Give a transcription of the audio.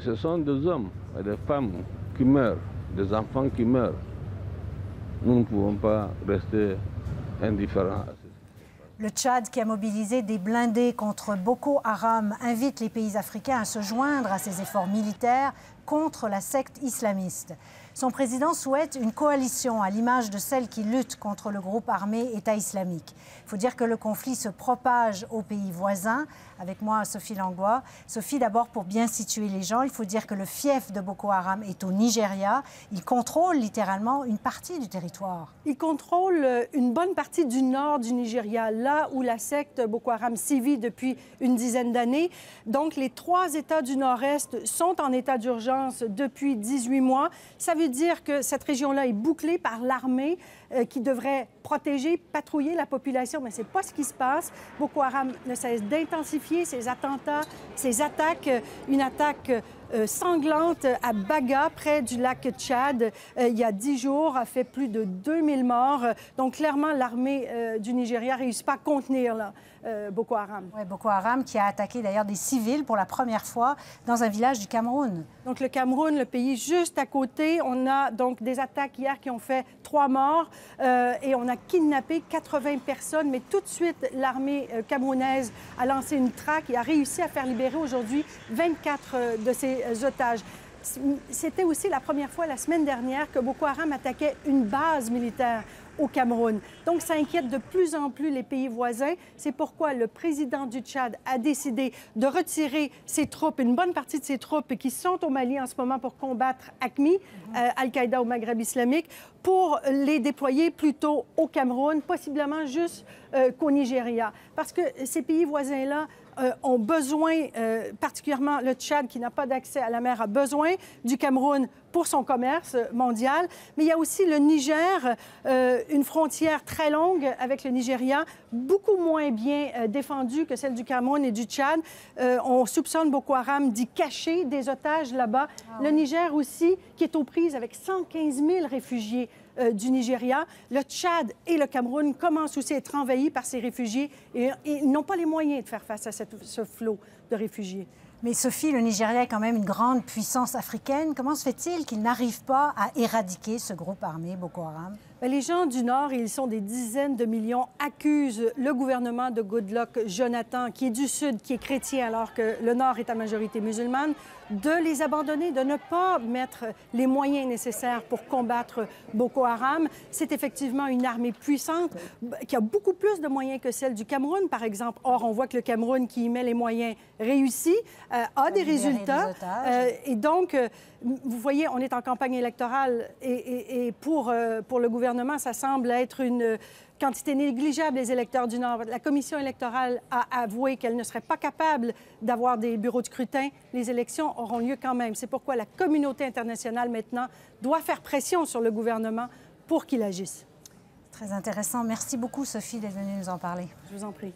Ce sont des hommes et des femmes qui meurent, des enfants qui meurent. Nous ne pouvons pas rester indifférents. Le Tchad, qui a mobilisé des blindés contre Boko Haram, invite les pays africains à se joindre à ces efforts militaires contre la secte islamiste. Son président souhaite une coalition à l'image de celle qui lutte contre le groupe armé État islamique. Il faut dire que le conflit se propage aux pays voisins. Avec moi, Sophie Langlois. Sophie, d'abord, pour bien situer les gens, il faut dire que le fief de Boko Haram est au Nigeria. Il contrôle littéralement une partie du territoire. Il contrôle une bonne partie du nord du Nigeria, là où la secte Boko Haram sévit depuis une dizaine d'années. Donc, les 3 États du nord-est sont en état d'urgence depuis 18 mois. Ça veut dire que cette région-là est bouclée par l'armée qui devrait protéger, patrouiller la population, mais ce n'est pas ce qui se passe. Boko Haram ne cesse d'intensifier ses attentats, ses attaques. Une attaque sanglante à Baga, près du lac Tchad, il y a 10 jours, a fait plus de 2000 morts. Donc, clairement, l'armée du Nigeria ne réussit pas à contenir là, Boko Haram. Oui, Boko Haram qui a attaqué d'ailleurs des civils pour la première fois dans un village du Cameroun. Donc, le Cameroun, le pays juste à côté, on a donc des attaques hier qui ont fait 3 morts et on a kidnappé 80 personnes. Mais tout de suite, l'armée camerounaise a lancé une traque et a réussi à faire libérer aujourd'hui 24 de ces otages. C'était aussi la première fois la semaine dernière que Boko Haram attaquait une base militaire au Cameroun. Donc, ça inquiète de plus en plus les pays voisins. C'est pourquoi le président du Tchad a décidé de retirer ses troupes, une bonne partie de ses troupes qui sont au Mali en ce moment pour combattre AQMI, Al-Qaïda au Maghreb islamique, pour les déployer plutôt au Cameroun, possiblement juste qu'au Nigeria. Parce que ces pays voisins-là ont besoin, particulièrement le Tchad qui n'a pas d'accès à la mer, a besoin du Cameroun pour son commerce mondial. Mais il y a aussi le Niger, une frontière très longue avec le Nigeria, beaucoup moins bien défendue que celle du Cameroun et du Tchad. On soupçonne Boko Haram d'y cacher des otages là-bas. Le Niger aussi, qui est aux prises avec 115 000 réfugiés du Nigeria. Le Tchad et le Cameroun commencent aussi à être envahis par ces réfugiés et ils n'ont pas les moyens de faire face à ce flot de réfugiés. Mais Sophie, le Nigeria est quand même une grande puissance africaine. Comment se fait-il qu'il n'arrive pas à éradiquer ce groupe armé Boko Haram? Les gens du Nord, ils sont des dizaines de millions, accusent le gouvernement de Goodluck Jonathan, qui est du Sud, qui est chrétien, alors que le Nord est à majorité musulmane, de les abandonner, de ne pas mettre les moyens nécessaires pour combattre Boko Haram. C'est effectivement une armée puissante qui a beaucoup plus de moyens que celle du Cameroun, par exemple. Or, on voit que le Cameroun, qui y met les moyens, réussit, a des résultats. Et donc, vous voyez, on est en campagne électorale et pour le gouvernement, ça semble être une quantité négligeable des électeurs du Nord. La commission électorale a avoué qu'elle ne serait pas capable d'avoir des bureaux de scrutin. Les élections auront lieu quand même. C'est pourquoi la communauté internationale, maintenant, doit faire pression sur le gouvernement pour qu'il agisse. Très intéressant. Merci beaucoup, Sophie, d'être venue nous en parler. Je vous en prie.